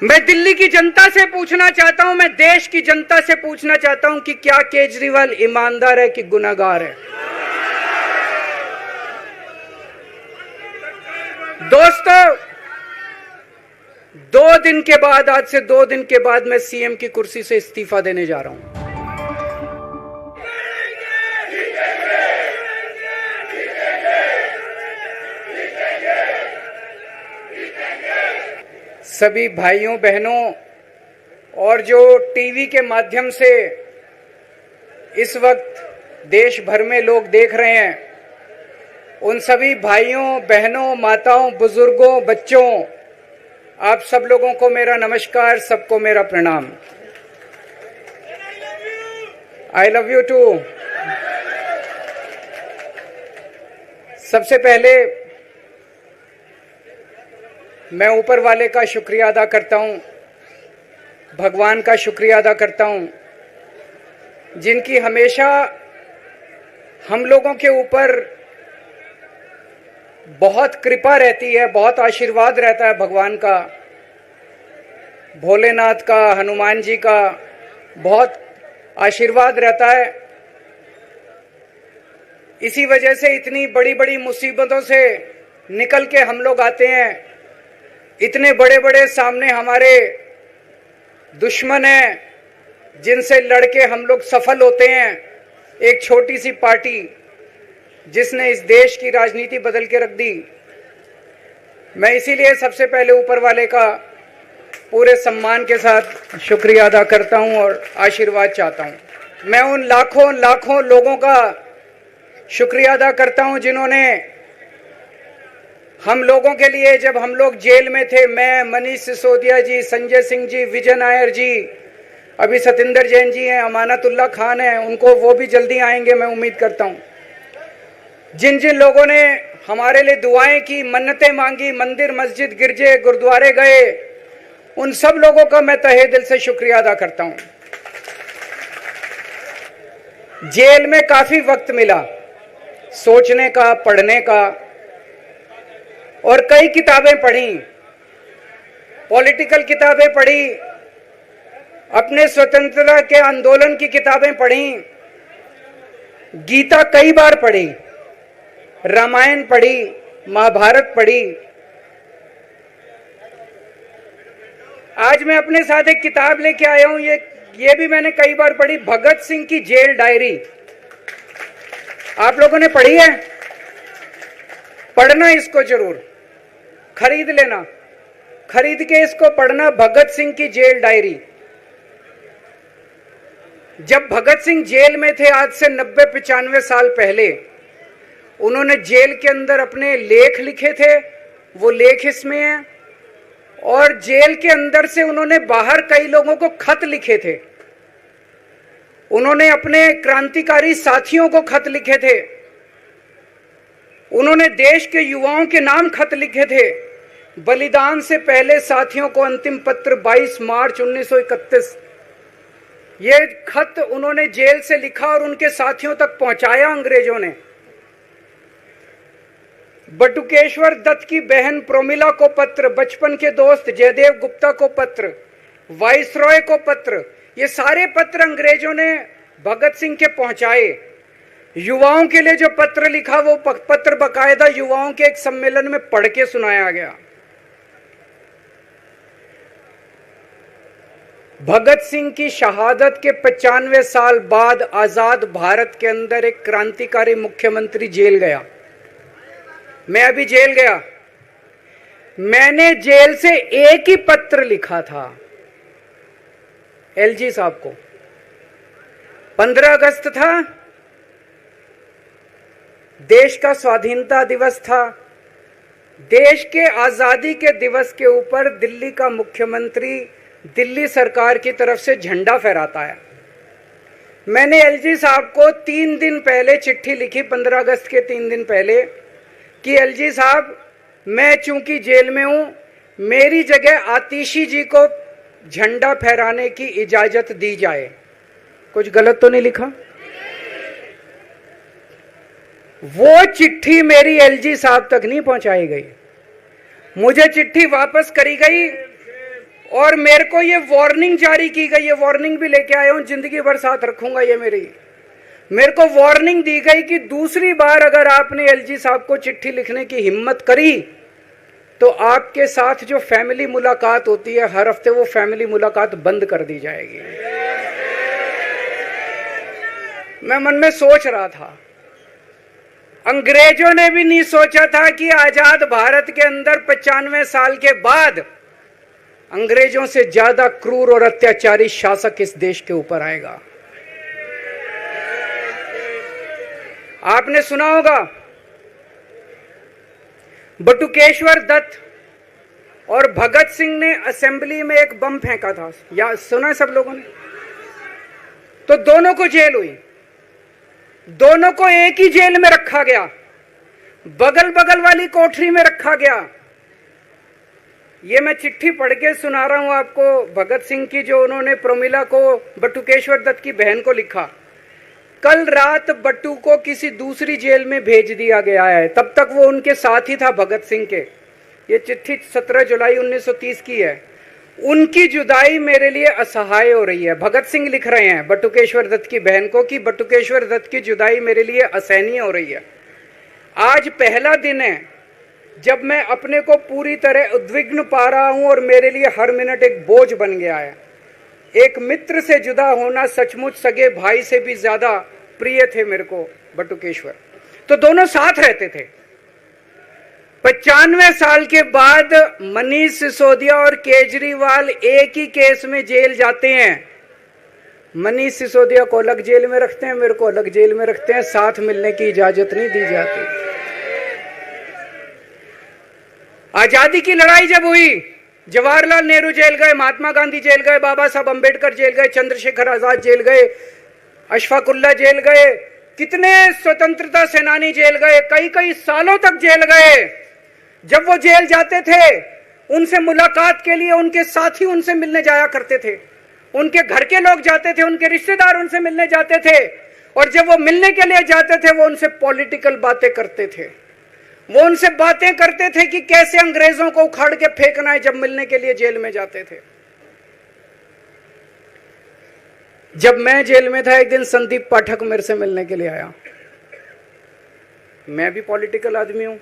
मैं दिल्ली की जनता से पूछना चाहता हूं, मैं देश की जनता से पूछना चाहता हूं कि क्या केजरीवाल ईमानदार है कि गुनहगार है। दोस्तों, 2 दिन के बाद, आज से 2 दिन के बाद मैं सीएम की कुर्सी से इस्तीफा देने जा रहा हूं। सभी भाइयों बहनों और जो टीवी के माध्यम से इस वक्त देश भर में लोग देख रहे हैं, उन सभी भाइयों बहनों माताओं बुजुर्गों बच्चों, आप सब लोगों को मेरा नमस्कार, सबको मेरा प्रणाम। I love you too. सबसे पहले मैं ऊपर वाले का शुक्रिया अदा करता हूं, भगवान का शुक्रिया अदा करता हूं, जिनकी हमेशा हम लोगों के ऊपर बहुत कृपा रहती है, बहुत आशीर्वाद रहता है भगवान का, भोलेनाथ का, हनुमान जी का बहुत आशीर्वाद रहता है। इसी वजह से इतनी बड़ी बड़ी मुसीबतों से निकल के हम लोग आते हैं। इतने बड़े बड़े सामने हमारे दुश्मन हैं, जिनसे लड़के हम लोग सफल होते हैं। एक छोटी सी पार्टी जिसने इस देश की राजनीति बदल के रख दी। मैं इसीलिए सबसे पहले ऊपर वाले का पूरे सम्मान के साथ शुक्रिया अदा करता हूं और आशीर्वाद चाहता हूं। मैं उन लाखों लाखों लोगों का शुक्रिया अदा करता हूं जिन्होंने हम लोगों के लिए, जब हम लोग जेल में थे, मैं, मनीष सिसोदिया जी, संजय सिंह जी, विजय नायर जी, अभी सतिंदर जैन जी हैं, अमानतुल्लाह खान हैं, उनको वो भी जल्दी आएंगे मैं उम्मीद करता हूं। जिन जिन लोगों ने हमारे लिए दुआएं की, मन्नतें मांगी, मंदिर मस्जिद गिरजे गुरुद्वारे गए, उन सब लोगों का मैं तहे दिल से शुक्रिया अदा करता हूं। जेल में काफी वक्त मिला सोचने का, पढ़ने का, और कई किताबें पढ़ी, पॉलिटिकल किताबें पढ़ी, अपने स्वतंत्रता के आंदोलन की किताबें पढ़ी, गीता कई बार पढ़ी, रामायण पढ़ी, महाभारत पढ़ी। आज मैं अपने साथ एक किताब लेके आया हूं, ये भी मैंने कई बार पढ़ी, भगत सिंह की जेल डायरी। आप लोगों ने पढ़ी है? पढ़ना इसको जरूर, खरीद लेना, खरीद के इसको पढ़ना, भगत सिंह की जेल डायरी। जब भगत सिंह जेल में थे, आज से 90-95 साल पहले, उन्होंने जेल के अंदर अपने लेख लिखे थे, वो लेख इसमें हैं। और जेल के अंदर से उन्होंने बाहर कई लोगों को खत लिखे थे, उन्होंने अपने क्रांतिकारी साथियों को खत लिखे थे, उन्होंने देश के युवाओं के नाम खत लिखे थे। बलिदान से पहले साथियों को अंतिम पत्र 22 मार्च 1931, ये खत उन्होंने जेल से लिखा और उनके साथियों तक पहुंचाया अंग्रेजों ने। बटुकेश्वर दत्त की बहन प्रोमिला को पत्र, बचपन के दोस्त जयदेव गुप्ता को पत्र, वाइसरॉय को पत्र, ये सारे पत्र अंग्रेजों ने भगत सिंह के पहुंचाए। युवाओं के लिए जो पत्र लिखा, वो पत्र बकायदा युवाओं के एक सम्मेलन में पढ़ के सुनाया गया। भगत सिंह की शहादत के 95 साल बाद आजाद भारत के अंदर एक क्रांतिकारी मुख्यमंत्री जेल गया। मैं अभी जेल गया, मैंने जेल से एक ही पत्र लिखा था एलजी साहब को। 15 अगस्त था, देश का स्वाधीनता दिवस था। देश के आजादी के दिवस के ऊपर दिल्ली का मुख्यमंत्री दिल्ली सरकार की तरफ से झंडा फहराता है। मैंने एलजी साहब को 3 दिन पहले चिट्ठी लिखी, 15 अगस्त के 3 दिन पहले, कि एलजी साहब, मैं चूंकि जेल में हूं, मेरी जगह आतिशी जी को झंडा फहराने की इजाजत दी जाए। कुछ गलत तो नहीं लिखा? वो चिट्ठी मेरी एलजी साहब तक नहीं पहुंचाई गई, मुझे चिट्ठी वापस करी गई और मेरे को ये वार्निंग जारी की गई, ये वार्निंग भी लेके आया हूं, जिंदगी भर साथ रखूंगा ये मेरे को वार्निंग दी गई कि दूसरी बार अगर आपने एलजी साहब को चिट्ठी लिखने की हिम्मत करी तो आपके साथ जो फैमिली मुलाकात होती है हर हफ्ते, वो फैमिली मुलाकात बंद कर दी जाएगी। मैं मन में सोच रहा था, अंग्रेजों ने भी नहीं सोचा था कि आजाद भारत के अंदर 95 साल के बाद अंग्रेजों से ज्यादा क्रूर और अत्याचारी शासक इस देश के ऊपर आएगा। आपने सुना होगा बटुकेश्वर दत्त और भगत सिंह ने असेंबली में एक बम फेंका था, या सुना है सब लोगों ने? तो दोनों को जेल हुई, दोनों को एक ही जेल में रखा गया, बगल बगल वाली कोठरी में रखा गया। ये मैं चिट्ठी पढ़ के सुना रहा हूं आपको भगत सिंह की, जो उन्होंने प्रमिला को, बटुकेश्वर दत्त की बहन को लिखा। कल रात बट्टू को किसी दूसरी जेल में भेज दिया गया है, तब तक वो उनके साथ ही था भगत सिंह के। ये चिट्ठी 17 जुलाई 1930 की है। उनकी जुदाई मेरे लिए असहाय हो रही है। भगत सिंह लिख रहे हैं बटुकेश्वर दत्त की बहन को कि बटुकेश्वर दत्त की जुदाई मेरे लिए असहनीय हो रही है। आज पहला दिन है जब मैं अपने को पूरी तरह उद्विग्न पा रहा हूं और मेरे लिए हर मिनट एक बोझ बन गया है। एक मित्र से जुदा होना सचमुच सगे भाई से भी ज्यादा प्रिय थे मेरे को बटुकेश्वर। तो दोनों साथ रहते थे। 95 साल के बाद मनीष सिसोदिया और केजरीवाल एक ही केस में जेल जाते हैं। मनीष सिसोदिया को अलग जेल में रखते हैं, मेरे को अलग जेल में रखते हैं, साथ मिलने की इजाजत नहीं दी जाती। आजादी की लड़ाई जब हुई, जवाहरलाल नेहरू जेल गए, महात्मा गांधी जेल गए, बाबा साहब अंबेडकर जेल गए, चंद्रशेखर आजाद जेल गए, अशफाकुल्ला जेल गए, कितने स्वतंत्रता सेनानी जेल गए, कई कई सालों तक जेल गए। जब वो जेल जाते थे उनसे मुलाकात के लिए उनके साथी उनसे मिलने जाया करते थे, उनके घर के लोग जाते थे, उनके रिश्तेदार उनसे मिलने जाते थे, और जब वो मिलने के लिए जाते थे वो उनसे पॉलिटिकल बातें करते थे। वो उनसे बातें करते थे कि कैसे अंग्रेजों को उखाड़ के फेंकना है। जब मिलने के लिए जेल में जाते थे, जब मैं जेल में था एक दिन संदीप पाठक मेरे से मिलने के लिए आया। मैं भी पॉलिटिकल आदमी हूं,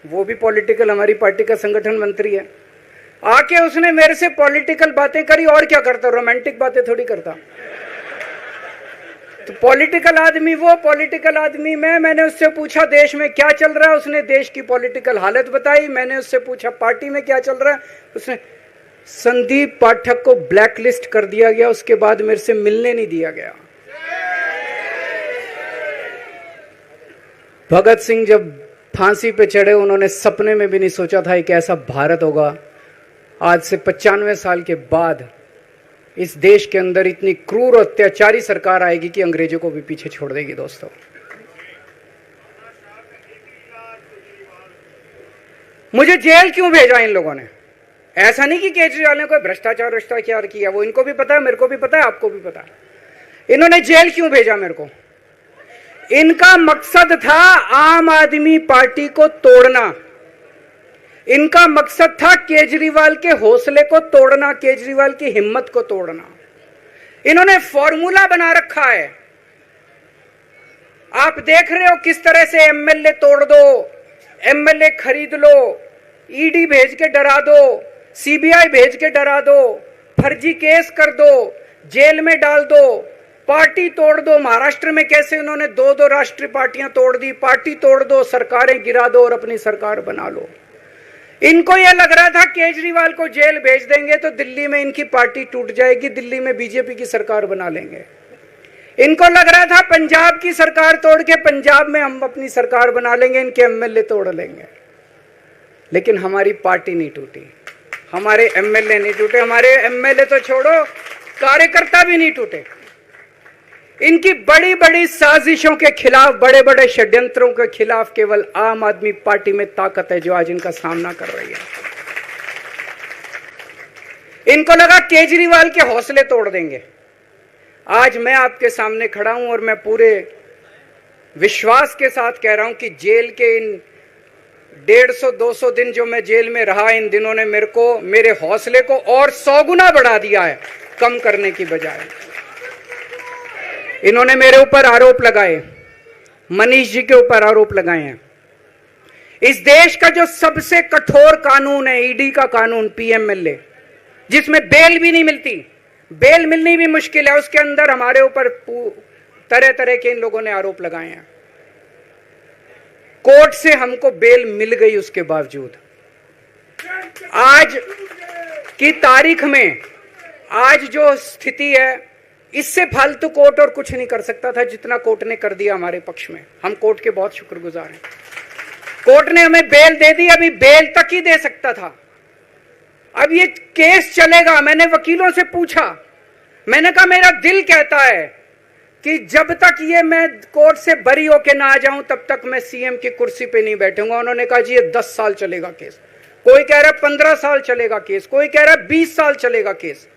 वो भी पॉलिटिकल, हमारी पार्टी का संगठन मंत्री है। आके उसने मेरे से पॉलिटिकल बातें करी। और क्या करता, रोमांटिक बातें थोड़ी करता। तो पॉलिटिकल आदमी वो, पॉलिटिकल आदमी मैंने उससे पूछा देश में क्या चल रहा है, उसने देश की पॉलिटिकल हालत बताई। मैंने उससे पूछा पार्टी में क्या चल रहा है, उसने संदीप पाठक को ब्लैक लिस्ट कर दिया गया। उसके बाद मेरे से मिलने नहीं दिया गया। भगत सिंह जब फांसी पे चढ़े, उन्होंने सपने में भी नहीं सोचा था एक ऐसा भारत होगा। आज से 95 साल के बाद इस देश के अंदर इतनी क्रूर और अत्याचारी सरकार आएगी कि अंग्रेजों को भी पीछे छोड़ देगी। दोस्तों, मुझे जेल क्यों भेजा इन लोगों ने? ऐसा नहीं कि केजरीवाल ने कोई भ्रष्टाचार किया, वो इनको भी पता है, मेरे को भी पता है, आपको भी पता है। इन्होंने जेल क्यों भेजा मेरे को? इनका मकसद था आम आदमी पार्टी को तोड़ना। इनका मकसद था केजरीवाल के हौसले को तोड़ना, केजरीवाल की हिम्मत को तोड़ना। इन्होंने फॉर्मूला बना रखा है। आप देख रहे हो किस तरह से एमएलए तोड़ दो, एमएलए खरीद लो, ईडी भेज के डरा दो, सीबीआई भेज के डरा दो, फर्जी केस कर दो, जेल में डाल दो, पार्टी तोड़ दो। महाराष्ट्र में कैसे उन्होंने 2-2 राष्ट्रीय पार्टियां तोड़ दी। पार्टी तोड़ दो, सरकारें गिरा दो और अपनी सरकार बना लो। इनको यह लग रहा था केजरीवाल को जेल भेज देंगे तो दिल्ली में इनकी पार्टी टूट जाएगी, दिल्ली में बीजेपी की सरकार बना लेंगे। इनको लग रहा था पंजाब की सरकार तोड़ के पंजाब में हम अपनी सरकार बना लेंगे, इनके एमएलए तोड़ लेंगे। लेकिन हमारी पार्टी नहीं टूटी, हमारे एमएलए नहीं टूटे, हमारे एमएलए तो छोड़ो, कार्यकर्ता भी नहीं टूटे। इनकी बड़ी बड़ी साजिशों के खिलाफ, बड़े बड़े षड्यंत्रों के खिलाफ केवल आम आदमी पार्टी में ताकत है जो आज इनका सामना कर रही है। इनको लगा केजरीवाल के हौसले तोड़ देंगे। आज मैं आपके सामने खड़ा हूं और मैं पूरे विश्वास के साथ कह रहा हूं कि जेल के इन 150-200 दिन जो मैं जेल में रहा, इन दिनों ने मेरे हौसले को और 100 गुना बढ़ा दिया है, कम करने की बजाय। इन्होंने मेरे ऊपर आरोप लगाए, मनीष जी के ऊपर आरोप लगाए हैं। इस देश का जो सबसे कठोर कानून है, ईडी का कानून, पीएमएलए, जिसमें बेल भी नहीं मिलती, बेल मिलनी भी मुश्किल है, उसके अंदर हमारे ऊपर तरह तरह के इन लोगों ने आरोप लगाए हैं। कोर्ट से हमको बेल मिल गई, उसके बावजूद आज की तारीख में, आज जो स्थिति है, इससे फालतू कोर्ट और कुछ नहीं कर सकता था जितना कोर्ट ने कर दिया हमारे पक्ष में। हम कोर्ट के बहुत शुक्रगुजार हैं। कोर्ट ने हमें बेल दे दी, अभी बेल तक ही दे सकता था। अब ये केस चलेगा। मैंने वकीलों से पूछा, मैंने कहा मेरा दिल कहता है कि जब तक ये मैं कोर्ट से बरी होके ना आ जाऊं तब तक मैं सीएम की कुर्सी पे नहीं बैठूंगा। उन्होंने कहा जी ये 10 साल चलेगा केस, कोई कह रहा 15 साल चलेगा केस, कोई कह रहा 20 साल चलेगा केस।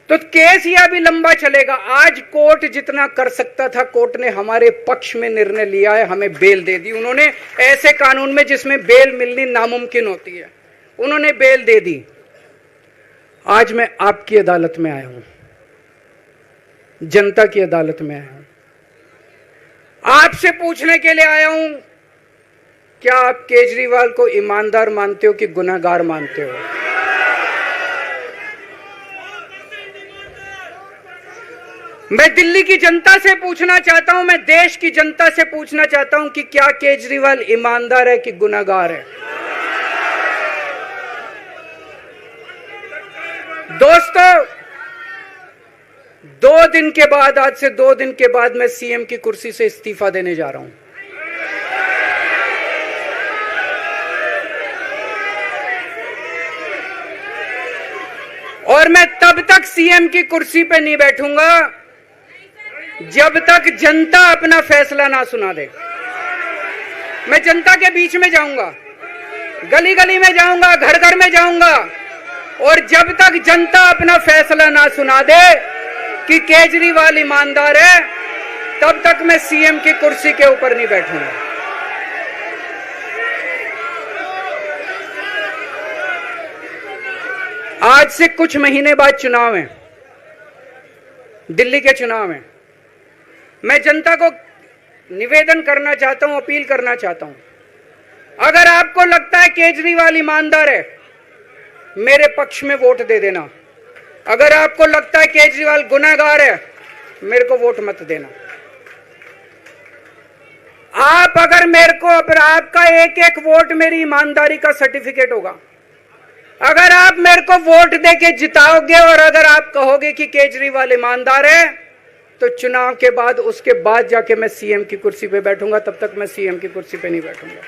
तो केस ये अभी लंबा चलेगा। आज कोर्ट जितना कर सकता था, कोर्ट ने हमारे पक्ष में निर्णय लिया है, हमें बेल दे दी। उन्होंने ऐसे कानून में जिसमें बेल मिलनी नामुमकिन होती है, उन्होंने बेल दे दी। आज मैं आपकी अदालत में आया हूं, जनता की अदालत में आया हूं, आपसे पूछने के लिए आया हूं, क्या आप केजरीवाल को ईमानदार मानते हो कि गुनहगार मानते हो? मैं दिल्ली की जनता से पूछना चाहता हूं, मैं देश की जनता से पूछना चाहता हूं कि क्या केजरीवाल ईमानदार है कि गुनहगार है? दोस्तों, 2 दिन के बाद, आज से 2 दिन के बाद मैं सीएम की कुर्सी से इस्तीफा देने जा रहा हूं। और मैं तब तक सीएम की कुर्सी पे नहीं बैठूंगा जब तक जनता अपना फैसला ना सुना दे। मैं जनता के बीच में जाऊंगा, गली गली में जाऊंगा, घर घर में जाऊंगा, और जब तक जनता अपना फैसला ना सुना दे कि केजरीवाल ईमानदार है, तब तक मैं सीएम की कुर्सी के ऊपर नहीं बैठूंगा। आज से कुछ महीने बाद चुनाव है, दिल्ली के चुनाव है। मैं जनता को निवेदन करना चाहता हूं, अपील करना चाहता हूं, अगर आपको लगता है केजरीवाल ईमानदार है, मेरे पक्ष में वोट दे देना। अगर आपको लगता है केजरीवाल गुनहगार है, मेरे को वोट मत देना। आप अगर मेरे को, अगर आपका एक एक वोट मेरी ईमानदारी का सर्टिफिकेट होगा। अगर आप मेरे को वोट देके जिताओगे और अगर आप कहोगे कि केजरीवाल ईमानदार है, तो चुनाव के बाद, उसके बाद जाके मैं सीएम की कुर्सी पे बैठूंगा, तब तक मैं सीएम की कुर्सी पे नहीं बैठूंगा।